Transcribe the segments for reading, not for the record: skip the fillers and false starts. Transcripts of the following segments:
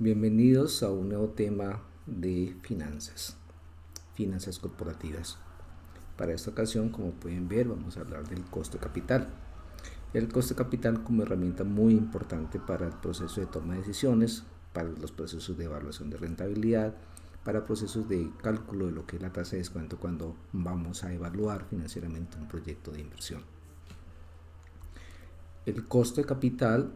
Bienvenidos a un nuevo tema de finanzas corporativas. Para esta ocasión, como pueden ver, vamos a hablar del costo de capital. El costo de capital como herramienta muy importante para el proceso de toma de decisiones, para los procesos de evaluación de rentabilidad, para procesos de cálculo de lo que es la tasa de descuento cuando vamos a evaluar financieramente un proyecto de inversión. El costo de capital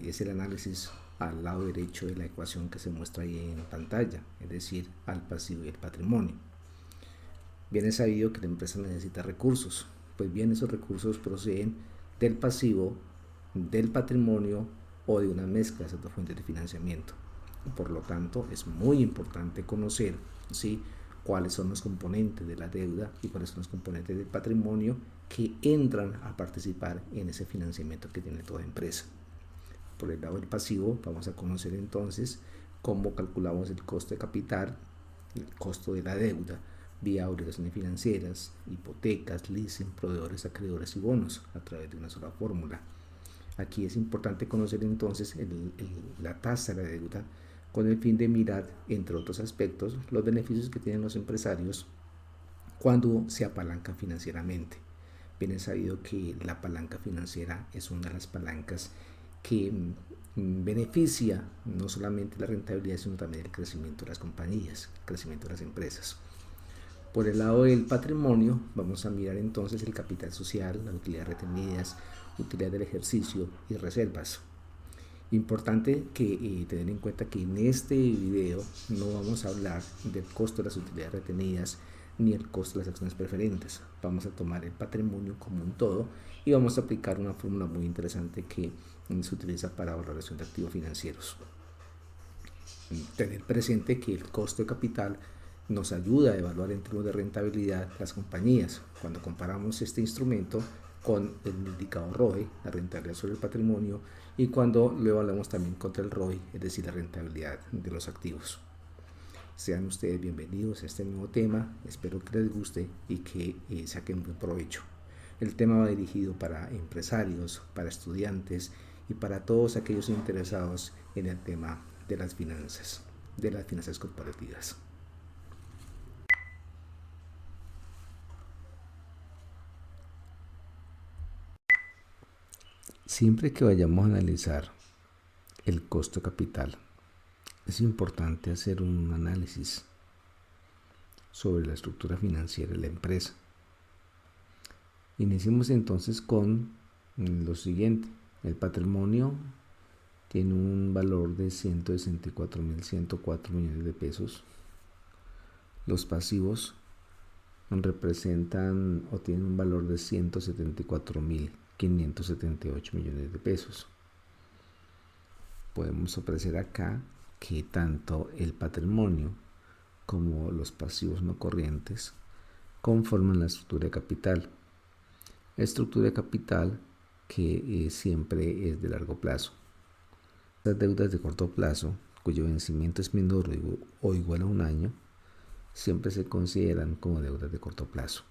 es el análisis al lado derecho de la ecuación que se muestra ahí en pantalla, es decir, al pasivo y el patrimonio. Bien es sabido que la empresa necesita recursos, pues bien esos recursos proceden del pasivo, del patrimonio o de una mezcla de otras fuentes de financiamiento. Por lo tanto, es muy importante conocer, ¿sí?, cuáles son los componentes de la deuda y cuáles son los componentes del patrimonio que entran a participar en ese financiamiento que tiene toda empresa. Por el lado del pasivo, vamos a conocer entonces cómo calculamos el costo de capital, el costo de la deuda, vía obligaciones financieras, hipotecas, leasing, proveedores, acreedores y bonos a través de una sola fórmula. Aquí es importante conocer entonces la tasa de la deuda con el fin de mirar, entre otros aspectos, los beneficios que tienen los empresarios cuando se apalancan financieramente. Bien es sabido que la palanca financiera es una de las palancas que beneficia no solamente la rentabilidad, sino también el crecimiento de las compañías, el crecimiento de las empresas. Por el lado del patrimonio, vamos a mirar entonces el capital social, las utilidades retenidas, utilidad del ejercicio y reservas. Importante que tener en cuenta que en este video no vamos a hablar del costo de las utilidades retenidas ni el costo de las acciones preferentes. Vamos a tomar el patrimonio como un todo y vamos a aplicar una fórmula muy interesante que se utiliza para valoración de activos financieros. Tener presente que el costo de capital nos ayuda a evaluar en términos de rentabilidad las compañías. Cuando comparamos este instrumento con el indicador ROE, la rentabilidad sobre el patrimonio, y cuando lo evaluamos también contra el ROI, es decir, la rentabilidad de los activos. Sean ustedes bienvenidos a este nuevo tema, espero que les guste y que saquen buen provecho. El tema va dirigido para empresarios, para estudiantes y para todos aquellos interesados en el tema de las finanzas corporativas. Siempre que vayamos a analizar el costo capital, es importante hacer un análisis sobre la estructura financiera de la empresa. Iniciemos entonces con lo siguiente. El patrimonio tiene un valor de 164.104 millones de pesos. Los pasivos representan o tienen un valor de 174.578 millones de pesos. Podemos apreciar acá que tanto el patrimonio como los pasivos no corrientes conforman la estructura de capital. La estructura de capital que siempre es de largo plazo. Las deudas de corto plazo, cuyo vencimiento es menor o igual a un año, siempre se consideran como deudas de corto plazo.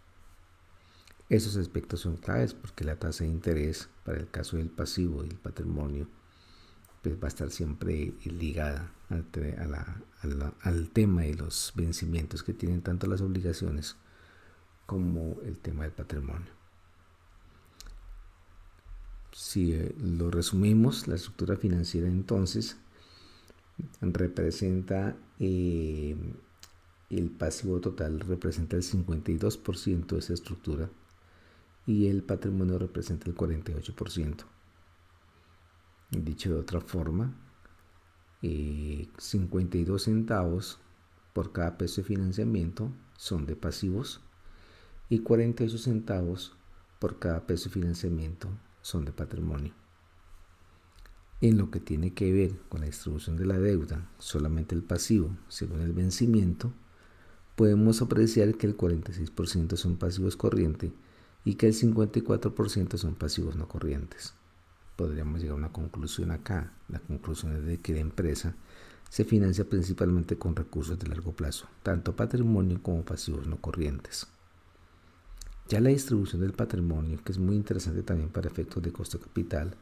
Esos aspectos son claves porque la tasa de interés para el caso del pasivo y el patrimonio pues va a estar siempre ligada al tema de los vencimientos que tienen tanto las obligaciones como el tema del patrimonio. Si lo resumimos, la estructura financiera entonces representa el pasivo total representa el 52% de esa estructura y el patrimonio representa el 48%. Dicho de otra forma, 52 centavos por cada peso de financiamiento son de pasivos y 48 centavos por cada peso de financiamiento son de patrimonio. En lo que tiene que ver con la distribución de la deuda, solamente el pasivo, según el vencimiento, podemos apreciar que el 46% son pasivos corrientes y que el 54% son pasivos no corrientes. Podríamos llegar a una conclusión acá. La conclusión es de que la empresa se financia principalmente con recursos de largo plazo, tanto patrimonio como pasivos no corrientes. Ya la distribución del patrimonio, que es muy interesante también para efectos de costo de capital,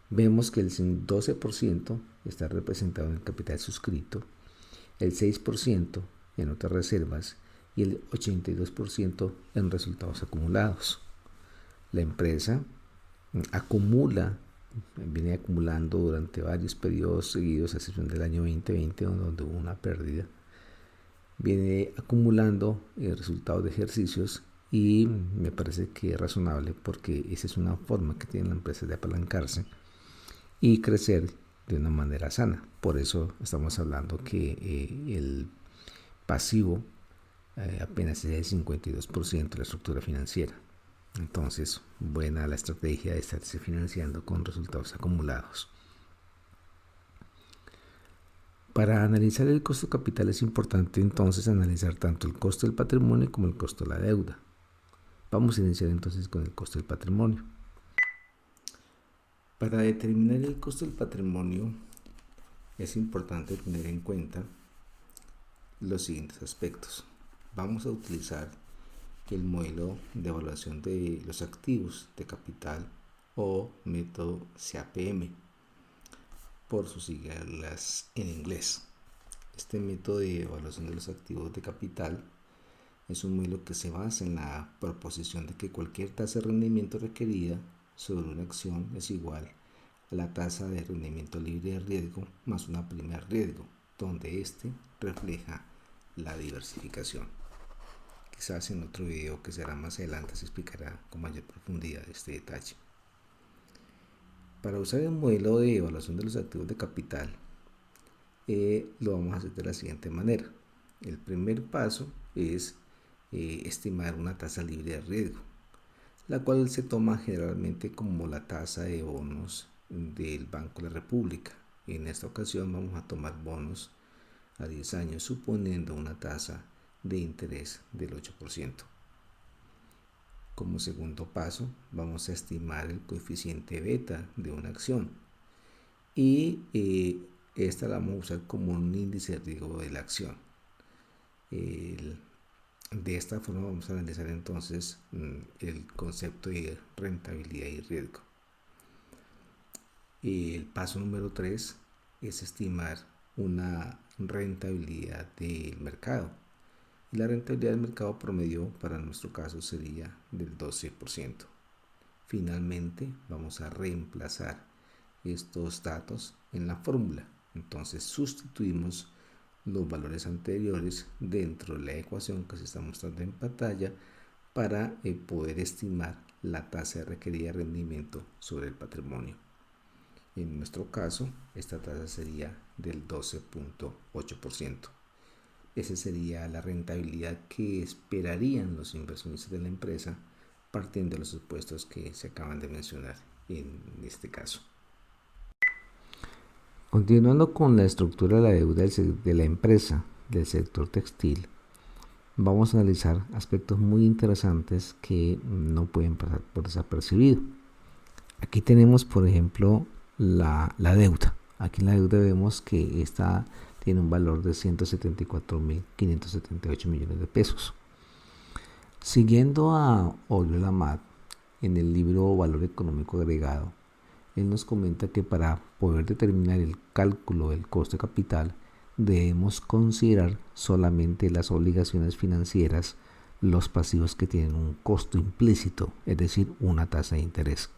vemos que el 12% está representado en el capital suscrito, el 6% en otras reservas y el 82% en resultados acumulados. La empresa viene acumulando durante varios periodos seguidos, a excepción del año 2020, donde hubo una pérdida. Viene acumulando resultados de ejercicios y me parece que es razonable porque esa es una forma que tiene la empresa de apalancarse y crecer de una manera sana. Por eso estamos hablando que el pasivo apenas es el 52% de la estructura financiera. Entonces, buena la estrategia de estarse financiando con resultados acumulados. Para analizar el costo capital es importante entonces analizar tanto el costo del patrimonio como el costo de la deuda. Vamos a iniciar entonces con el costo del patrimonio. Para determinar el costo del patrimonio es importante tener en cuenta los siguientes aspectos. Vamos a utilizar el modelo de evaluación de los activos de capital o método CAPM por sus siglas en inglés. Este método de evaluación de los activos de capital es un modelo que se basa en la proposición de que cualquier tasa de rendimiento requerida sobre una acción es igual a la tasa de rendimiento libre de riesgo más una prima de riesgo, donde este refleja la diversificación. Quizás en otro video que será más adelante se explicará con mayor profundidad este detalle. Para usar el modelo de evaluación de los activos de capital, lo vamos a hacer de la siguiente manera. El primer paso es estimar una tasa libre de riesgo, la cual se toma generalmente como la tasa de bonos del Banco de la República. En esta ocasión vamos a tomar bonos a 10 años suponiendo una tasa de interés del 8%. Como segundo paso, vamos a estimar el coeficiente beta de una acción y esta la vamos a usar como un índice de riesgo de la acción. De esta forma vamos a analizar entonces el concepto de rentabilidad y riesgo. El paso número 3 es estimar una rentabilidad del mercado. Y la rentabilidad del mercado promedio para nuestro caso sería del 12%. Finalmente vamos a reemplazar estos datos en la fórmula. Entonces sustituimos los valores anteriores dentro de la ecuación que se está mostrando en pantalla para poder estimar la tasa requerida de rendimiento sobre el patrimonio. En nuestro caso, esta tasa sería del 12.8%. Esa sería la rentabilidad que esperarían los inversionistas de la empresa partiendo de los supuestos que se acaban de mencionar en este caso. Continuando con la estructura de la deuda de la empresa del sector textil, vamos a analizar aspectos muy interesantes que no pueden pasar por desapercibido. Aquí tenemos, por ejemplo, la deuda. Aquí en la deuda vemos que esta tiene un valor de 174.578 millones de pesos. Siguiendo a Olio Lamat, en el libro Valor Económico Agregado, él nos comenta que para poder determinar el cálculo del costo de capital debemos considerar solamente las obligaciones financieras, los pasivos que tienen un costo implícito, es decir, una tasa de interés.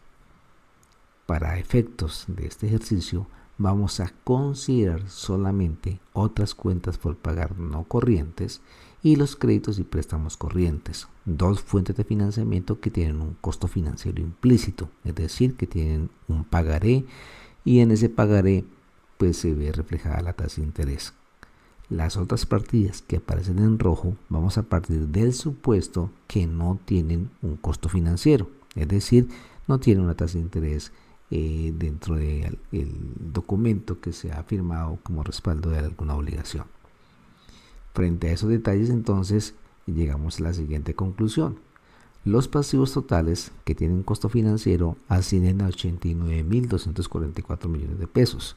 Para efectos de este ejercicio vamos a considerar solamente otras cuentas por pagar no corrientes y los créditos y préstamos corrientes, dos fuentes de financiamiento que tienen un costo financiero implícito, es decir, que tienen un pagaré y en ese pagaré pues se ve reflejada la tasa de interés. Las otras partidas que aparecen en rojo vamos a partir del supuesto que no tienen un costo financiero, es decir, no tienen una tasa de interés dentro del documento que se ha firmado como respaldo de alguna obligación. Frente a esos detalles, entonces, llegamos a la siguiente conclusión. Los pasivos totales que tienen costo financiero ascienden a 89.244 millones de pesos.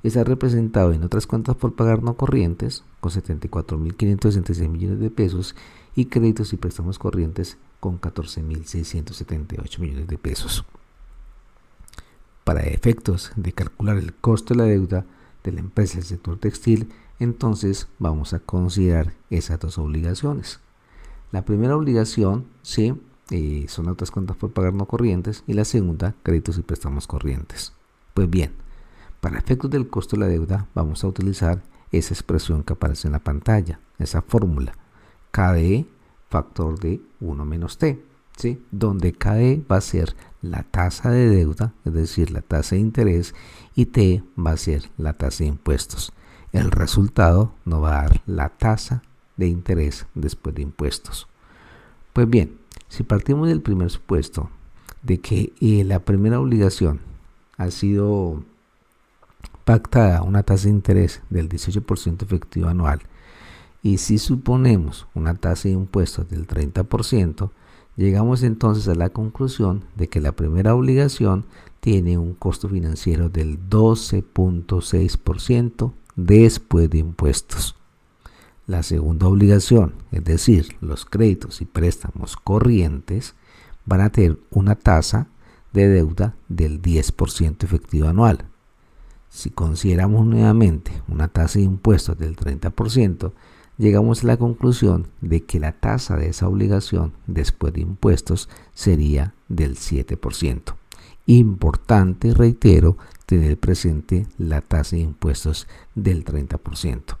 Está representado en otras cuentas por pagar no corrientes con 74.566 millones de pesos y créditos y préstamos corrientes con 14.678 millones de pesos. para efectos de calcular el costo de la deuda de la empresa del sector textil, entonces vamos a considerar esas dos obligaciones. La primera obligación, sí, son otras cuentas por pagar no corrientes, y la segunda, créditos y préstamos corrientes. Pues bien, para efectos del costo de la deuda vamos a utilizar esa expresión que aparece en la pantalla, esa fórmula, KDE factor de 1 menos T, ¿sí? Donde KDE va a ser la tasa de deuda, es decir, la tasa de interés, y T va a ser la tasa de impuestos. El resultado nos va a dar la tasa de interés después de impuestos. Pues bien, si partimos del primer supuesto de que la primera obligación ha sido pactada una tasa de interés del 18% efectivo anual, y si suponemos una tasa de impuestos del 30%, llegamos entonces a la conclusión de que la primera obligación tiene un costo financiero del 12.6% después de impuestos. La segunda obligación, es decir, los créditos y préstamos corrientes, van a tener una tasa de deuda del 10% efectivo anual. Si consideramos nuevamente una tasa de impuestos del 30%, llegamos a la conclusión de que la tasa de esa obligación después de impuestos sería del 7%. Importante, reitero, tener presente la tasa de impuestos del 30%.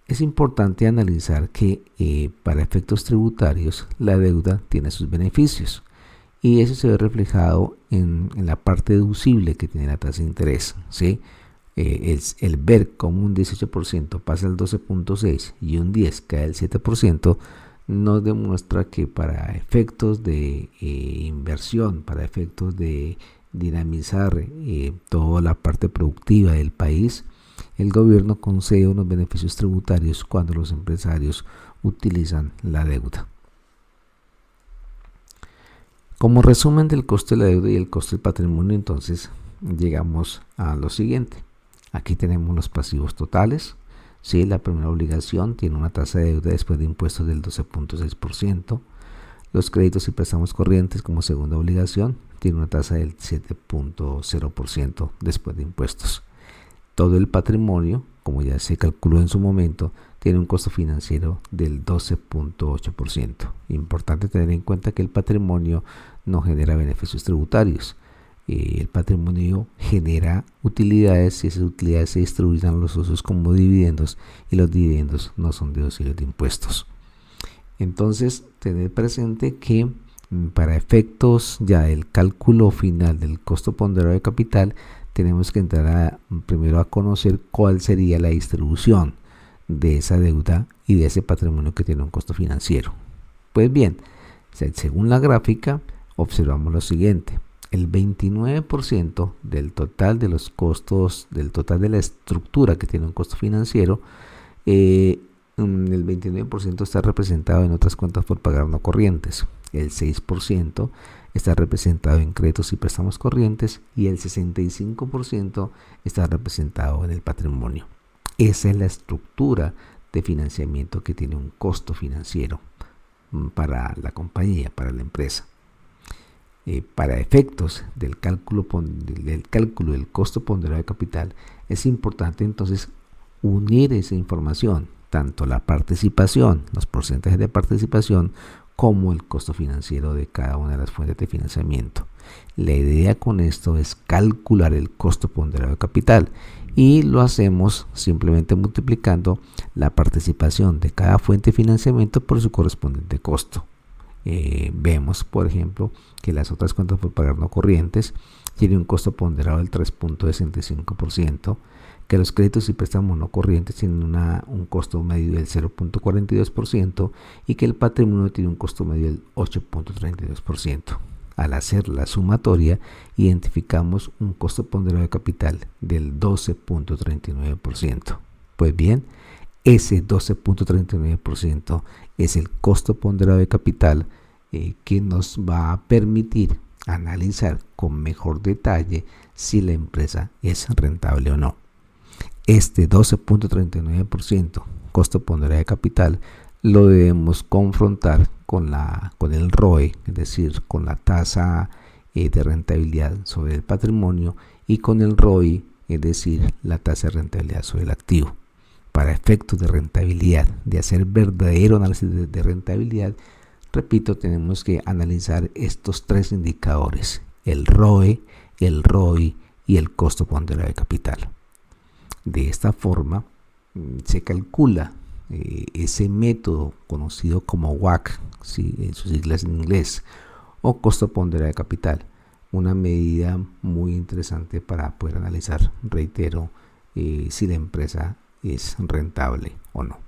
Es importante analizar que para efectos tributarios la deuda tiene sus beneficios, y eso se ve reflejado en la parte deducible que tiene la tasa de interés, ¿sí? El ver cómo un 18% pasa al 12.6% y un 10% cae al 7%, nos demuestra que para efectos de inversión, para efectos de dinamizar toda la parte productiva del país, el gobierno concede unos beneficios tributarios cuando los empresarios utilizan la deuda. Como resumen del costo de la deuda y el costo del patrimonio, entonces llegamos a lo siguiente. Aquí tenemos los pasivos totales. Sí, la primera obligación tiene una tasa de deuda después de impuestos del 12.6%. Los créditos y préstamos corrientes como segunda obligación tiene una tasa del 7.0% después de impuestos. Todo el patrimonio, como ya se calculó en su momento, tiene un costo financiero del 12.8%. Importante tener en cuenta que el patrimonio no genera beneficios tributarios. El patrimonio genera utilidades, y esas utilidades se distribuyen a los socios como dividendos, y los dividendos no son deducibles de impuestos. Entonces, tener presente que para efectos ya del cálculo final del costo ponderado de capital, tenemos que entrar primero a conocer cuál sería la distribución de esa deuda y de ese patrimonio que tiene un costo financiero. Pues bien, según la gráfica, observamos lo siguiente. El 29% del total de los costos, del total de la estructura que tiene un costo financiero, el 29% está representado en otras cuentas por pagar no corrientes. El 6% está representado en créditos y préstamos corrientes, y el 65% está representado en el patrimonio. Esa es la estructura de financiamiento que tiene un costo financiero para la compañía, para la empresa. Para efectos del cálculo del costo ponderado de capital, es importante entonces unir esa información, tanto la participación, los porcentajes de participación, como el costo financiero de cada una de las fuentes de financiamiento. La idea con esto es calcular el costo ponderado de capital, y lo hacemos simplemente multiplicando la participación de cada fuente de financiamiento por su correspondiente costo. Vemos, por ejemplo, que las otras cuentas por pagar no corrientes tienen un costo ponderado del 3.65%, que los créditos y préstamos no corrientes tienen un costo medio del 0.42%, y que el patrimonio tiene un costo medio del 8.32%. Al hacer la sumatoria, identificamos un costo ponderado de capital del 12.39%. Pues bien, ese 12.39% es el costo ponderado de capital que nos va a permitir analizar con mejor detalle si la empresa es rentable o no. Este 12.39% costo ponderado de capital lo debemos confrontar con el ROE, es decir, con la tasa de rentabilidad sobre el patrimonio, y con el ROI, es decir, la tasa de rentabilidad sobre el activo. Para efectos de rentabilidad, de hacer verdadero análisis de rentabilidad, repito, tenemos que analizar estos tres indicadores: el ROE, el ROI y el costo ponderado de capital. De esta forma se calcula ese método conocido como WACC, ¿sí?, en sus siglas en inglés, o costo ponderado de capital. Una medida muy interesante para poder analizar, reitero, si la empresa es rentable o no.